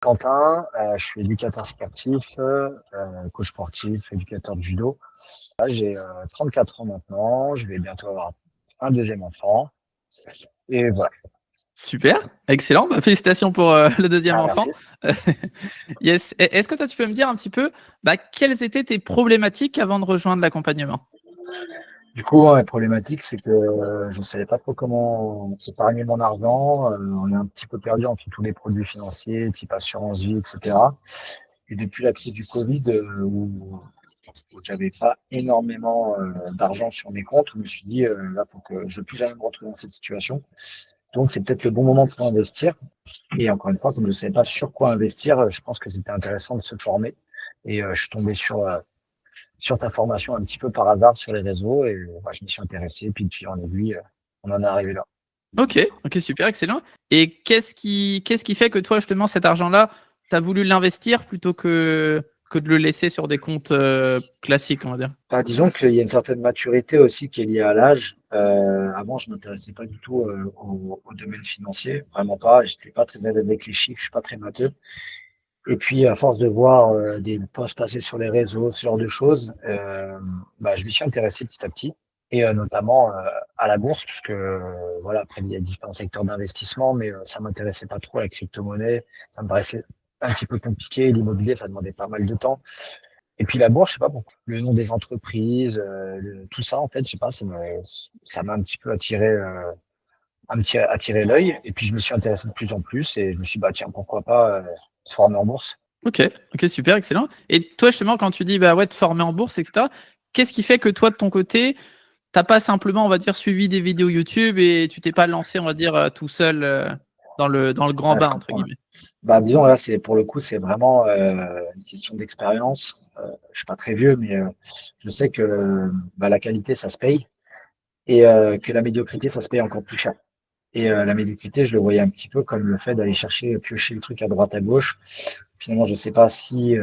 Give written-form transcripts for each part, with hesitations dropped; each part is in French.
Quentin, je suis éducateur sportif, coach sportif, éducateur de judo. Là, j'ai 34 ans maintenant, je vais bientôt avoir un deuxième enfant. Et voilà. Super, excellent. Bah, félicitations pour le deuxième Ah, enfant. merci. Yes. Est-ce que toi, tu peux me dire un petit peu quelles étaient tes problématiques avant de rejoindre l'accompagnement? Du coup, ouais, la problématique, c'est que je ne savais pas trop comment épargner mon argent. On est un petit peu perdu entre tous les produits financiers, type assurance vie, etc. Et depuis la crise du Covid, où j'avais pas énormément d'argent sur mes comptes, je me suis dit, là, faut que je ne veux plus jamais me retrouver dans cette situation. Donc, c'est peut-être le bon moment pour investir. Et encore une fois, comme je ne savais pas sur quoi investir, je pense que c'était intéressant de se former. Et je suis tombé sur ta formation un petit peu par hasard sur les réseaux et je m'y suis intéressé. Puis de fil en aiguille, on en est arrivé là. Ok, super, excellent. Et qu'est-ce qui fait que toi, justement, cet argent-là, tu as voulu l'investir plutôt que de le laisser sur des comptes classiques, on va dire? Disons qu'il y a une certaine maturité aussi qui est liée à l'âge. Avant, je m'intéressais pas du tout au domaine financier, vraiment pas. J'étais pas très à l'aise avec les chiffres, je suis pas très matheux. Et puis, à force de voir des posts passer sur les réseaux, ce genre de choses, je m'y suis intéressé petit à petit, et notamment à la bourse, parce que voilà, après il y a différents secteurs d'investissement, mais ça m'intéressait pas trop la crypto-monnaie, ça me paraissait un petit peu compliqué. L'immobilier, ça demandait pas mal de temps. Et puis la bourse, je sais pas pourquoi, le nom des entreprises, tout ça, en fait, je sais pas, ça m'a un petit peu attiré l'œil. Et puis je me suis intéressé de plus en plus, et je me suis dit, bah tiens, pourquoi pas se former en bourse. Ok, super, excellent. Et toi, justement, quand tu dis ouais, te former en bourse, etc., qu'est-ce qui fait que toi, de ton côté, t'as pas simplement, on va dire, suivi des vidéos YouTube et tu t'es pas lancé, on va dire, tout seul dans le grand Je bain, entre comprends. Ouais. guillemets? Disons là, c'est pour le coup, c'est vraiment une question d'expérience. Je suis pas très vieux, mais je sais que la qualité, ça se paye, et que la médiocrité, ça se paye encore plus cher. Et la médiocrité, je le voyais un petit peu comme le fait d'aller chercher, piocher le truc à droite, à gauche. Finalement, je sais pas si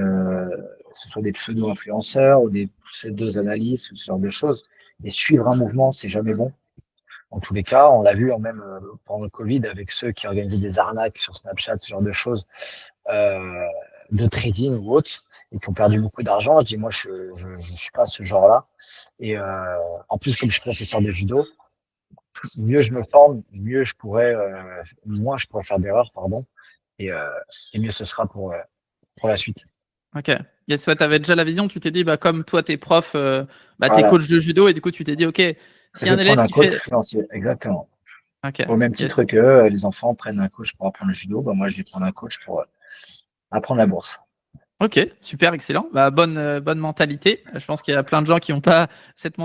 ce sont des pseudo-influenceurs ou des pseudo-analystes ou ce genre de choses. Et suivre un mouvement, c'est jamais bon. En tous les cas, on l'a vu même pendant le Covid avec ceux qui organisaient des arnaques sur Snapchat, ce genre de choses, euh, de trading ou autre, et qui ont perdu beaucoup d'argent. Je dis, moi, je suis pas ce genre-là. Et en plus, comme je suis professeur de judo, mieux je me forme, moins je pourrais faire d'erreurs, pardon, et, euh, et mieux ce sera pour la suite. Ok. Yes, ouais, t'avais déjà la vision, tu t'es dit, comme toi, t'es prof, t'es Voilà, coach de judo, et du coup, tu t'es dit, ok, si je vais un prendre élève un qui coach fait. financier, exactement. Ok, Au même yes. titre que les enfants prennent un coach pour apprendre le judo, moi je vais prendre un coach pour apprendre la bourse. Ok, super, excellent. Bonne mentalité. Je pense qu'il y a plein de gens qui n'ont pas cette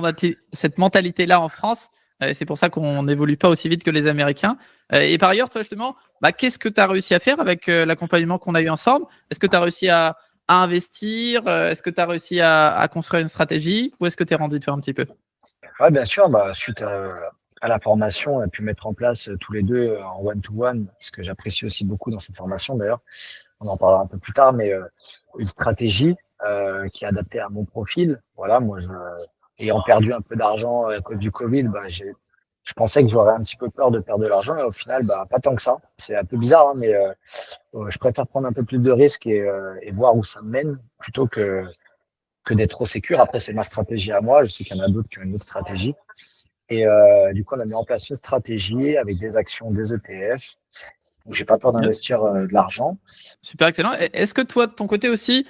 mentalité-là en France. Et c'est pour ça qu'on n'évolue pas aussi vite que les Américains. Et par ailleurs, toi, justement, qu'est-ce que tu as réussi à faire avec l'accompagnement qu'on a eu ensemble? Est-ce que tu as réussi à investir? Est-ce que tu as réussi à construire une stratégie? Ou est-ce que tu es rendu de faire un petit peu? Ouais, bien sûr, suite à la formation, on a pu mettre en place tous les deux en one-to-one, ce que j'apprécie aussi beaucoup dans cette formation d'ailleurs. On en parlera un peu plus tard, mais une stratégie qui est adaptée à mon profil. Voilà, moi, ayant perdu un peu d'argent à cause du Covid, je pensais que j'aurais un petit peu peur de perdre de l'argent, et au final, pas tant que ça. C'est un peu bizarre, hein, mais je préfère prendre un peu plus de risques et voir où ça me mène plutôt que d'être trop sécure. Après, c'est ma stratégie à moi. Je sais qu'il y en a d'autres qui ont une autre stratégie. Et du coup, on a mis en place une stratégie avec des actions, des ETF. Donc, j'ai pas peur Yes. d'investir de l'argent. Super excellent. Est-ce que toi, de ton côté aussi,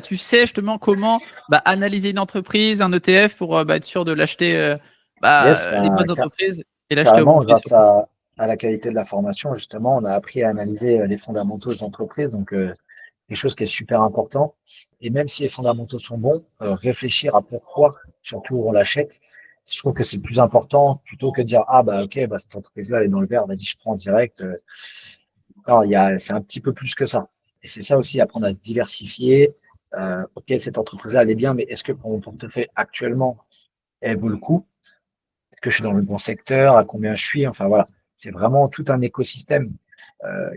tu sais justement comment analyser une entreprise, un ETF pour être sûr de l'acheter Yes, les bonnes entreprises et l'acheter au bon carrément, prix grâce surtout? à la qualité de la formation, justement, on a appris à analyser les fondamentaux de l'entreprise. Donc, quelque chose qui est super important. Et même si les fondamentaux sont bons, réfléchir à pourquoi, surtout, on l'achète. Je trouve que c'est le plus important plutôt que de dire, ok, cette entreprise-là, elle est dans le vert, vas-y, je prends en direct. Non, c'est un petit peu plus que ça. Et c'est ça aussi, apprendre à se diversifier. Ok, cette entreprise-là, elle est bien, mais est-ce que pour mon portefeuille actuellement, elle vaut le coup? Est-ce que je suis dans le bon secteur? À combien je suis? Enfin, voilà. C'est vraiment tout un écosystème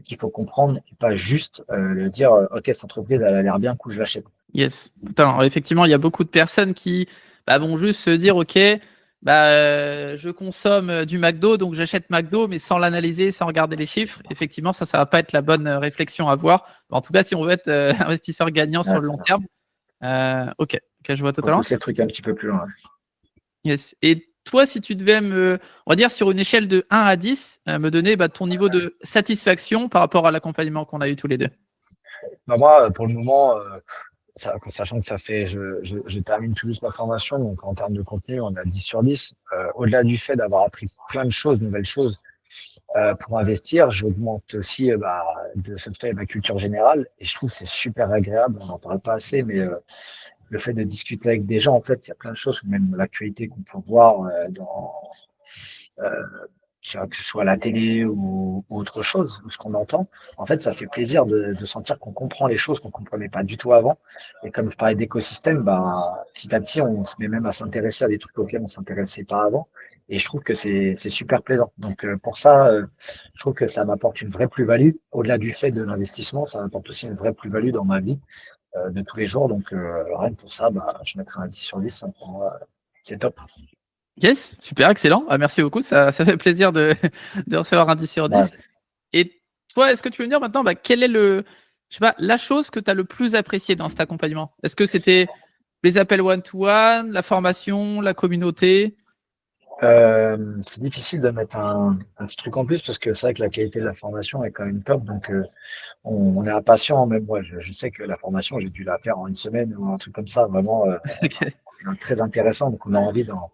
qu'il faut comprendre et pas juste le dire, ok, cette entreprise, elle a l'air bien, coup, je l'achète. Yes, totalement. Alors, effectivement, il y a beaucoup de personnes qui vont juste se dire, OK, je consomme du McDo, donc j'achète McDo, mais sans l'analyser, sans regarder les chiffres. Effectivement, ça va pas être la bonne réflexion à avoir. En tout cas, si on veut être investisseur gagnant sur Ouais, le c'est long ça. terme, ok, je vois Faut totalement. pousser le truc un petit peu plus loin. Yes. Et toi, si tu devais on va dire sur une échelle de 1 à 10, me donner ton niveau de satisfaction par rapport à l'accompagnement qu'on a eu tous les deux. Bah, moi, pour le moment, sachant que ça fait, je termine tout juste ma formation, donc en termes de contenu, on a 10 sur 10. Au-delà du fait d'avoir appris plein de choses, nouvelles choses, pour investir, j'augmente aussi de ce fait ma culture générale et je trouve que c'est super agréable. On n'en parle pas assez, mais le fait de discuter avec des gens, en fait, il y a plein de choses, même l'actualité qu'on peut voir euh, que ce soit à la télé ou autre chose, ou ce qu'on entend. En fait, ça fait plaisir de sentir qu'on comprend les choses qu'on ne comprenait pas du tout avant. Et comme je parlais d'écosystème, petit à petit, on se met même à s'intéresser à des trucs auxquels on ne s'intéressait pas avant. Et je trouve que c'est super plaisant. Donc pour ça, je trouve que ça m'apporte une vraie plus-value. Au-delà du fait de l'investissement, ça m'apporte aussi une vraie plus-value dans ma vie de tous les jours. Donc rien que pour ça, je mettrai un 10 sur 10. Hein, pour moi, c'est top. Yes, super, excellent. Merci beaucoup. Ça fait plaisir de, de recevoir un 10 sur Ouais. 10. Et toi, est-ce que tu peux me dire maintenant, quelle est je sais pas, la chose que tu as le plus appréciée dans cet accompagnement? Est-ce que c'était les appels one-to-one, la formation, la communauté? C'est difficile de mettre un petit truc en plus parce que c'est vrai que la qualité de la formation est quand même top. Donc, on est impatient. Même moi, je sais que la formation, j'ai dû la faire en une semaine ou un truc comme ça. Vraiment, Ok. c'est très intéressant. Donc, on a envie d'en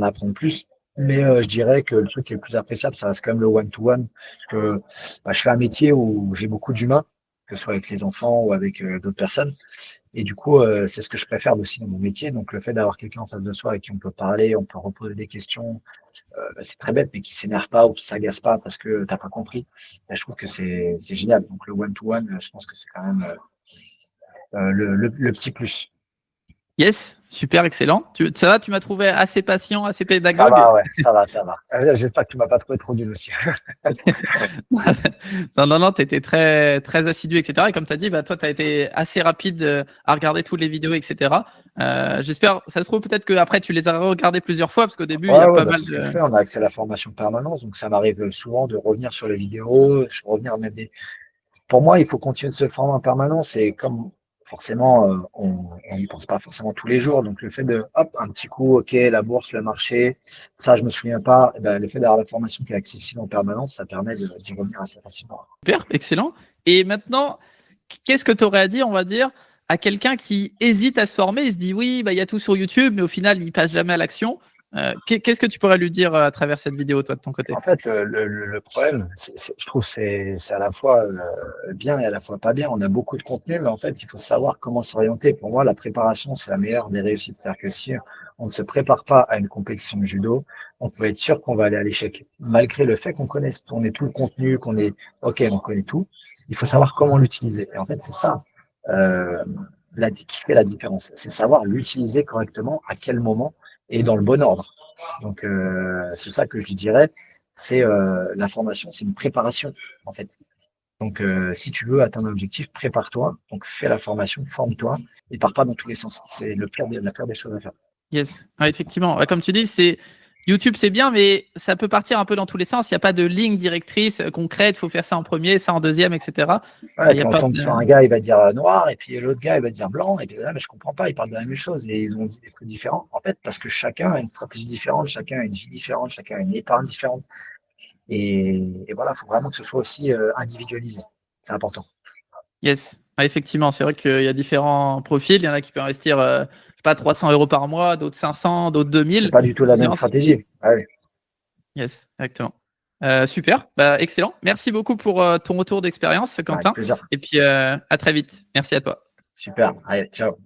apprendre plus. Mais je dirais que le truc qui est le plus appréciable, ça reste quand même le one-to-one. Que je fais un métier où j'ai beaucoup d'humains, que ce soit avec les enfants ou avec d'autres personnes. Et du coup, c'est ce que je préfère aussi dans mon métier. Donc, le fait d'avoir quelqu'un en face de soi avec qui on peut parler, on peut reposer des questions, c'est très bête, mais qui s'énerve pas ou qui s'agace pas parce que t'as pas compris. Là, je trouve que c'est génial. Donc, le one-to-one, je pense que c'est quand même le petit plus. Yes, super, excellent. Ça va, tu m'as trouvé assez patient, assez Ça pédagogue. va, ouais, ça va, ça va. J'espère que tu m'as pas trouvé trop nul aussi. Non, tu étais très, très assidu, etc. Et comme tu as dit, toi, tu as été assez rapide à regarder toutes les vidéos, etc. J'espère, ça se trouve peut-être qu'après, tu les as regardées plusieurs fois, parce qu'au début, il y Ouais, a ouais, pas mal c'est ce que je de. fais. On a accès à la formation permanence, donc ça m'arrive souvent de revenir sur les vidéos, de revenir même pour moi, il faut continuer de se former en permanence et comme forcément, on n'y pense pas forcément tous les jours. Donc le fait de, hop, un petit coup, ok, la bourse, le marché, ça, je me souviens pas. Eh ben, le fait d'avoir la formation qui est accessible en permanence, ça permet d'y revenir assez facilement. Super, excellent. Et maintenant, qu'est-ce que tu aurais à dire, on va dire, à quelqu'un qui hésite à se former? Il se dit, oui, il y a tout sur YouTube, mais au final, il passe jamais à l'action. Qu'est-ce que tu pourrais lui dire à travers cette vidéo, toi, de ton côté? En fait, le problème, je trouve, c'est à la fois bien et à la fois pas bien. On a beaucoup de contenu, mais en fait, il faut savoir comment s'orienter. Pour moi, la préparation, c'est la meilleure des réussites. C'est-à-dire que si on ne se prépare pas à une compétition de judo, on peut être sûr qu'on va aller à l'échec. Malgré le fait qu'on ait tout le contenu, OK, on connaît tout, il faut savoir comment l'utiliser. Et en fait, c'est ça euh, qui fait la différence. C'est savoir l'utiliser correctement, à quel moment et dans le bon ordre. Donc, c'est ça que je dirais, c'est la formation, c'est une préparation en fait. Donc, si tu veux atteindre un objectif, prépare-toi. Donc, fais la formation, forme-toi et pars pas dans tous les sens. C'est la pire des choses à faire. Yes, effectivement. Comme tu dis, YouTube, c'est bien, mais ça peut partir un peu dans tous les sens. Il n'y a pas de ligne directrice concrète. Il faut faire ça en premier, ça en deuxième, etc. Ouais, et Il n'y a puis on pas tombe de... sur un gars, il va dire noir, et puis l'autre gars, il va dire blanc, et puis là, mais je comprends pas, ils parlent de la même chose, et ils ont dit des trucs différents. En fait, parce que chacun a une stratégie différente, chacun a une vie différente, chacun a une épargne différente. Et voilà, il faut vraiment que ce soit aussi individualisé. C'est important. Yes, effectivement. C'est vrai qu'il y a différents profils. Il y en a qui peuvent investir, je sais pas, 300 euros par mois, d'autres 500, d'autres C'est 2000. pas du tout la même Forcément, stratégie. Ah oui. yes, exactement. Super, excellent. Merci beaucoup pour ton retour d'expérience, Avec Quentin. plaisir. Et puis, à très vite. Merci à toi. Super. Allez, ciao.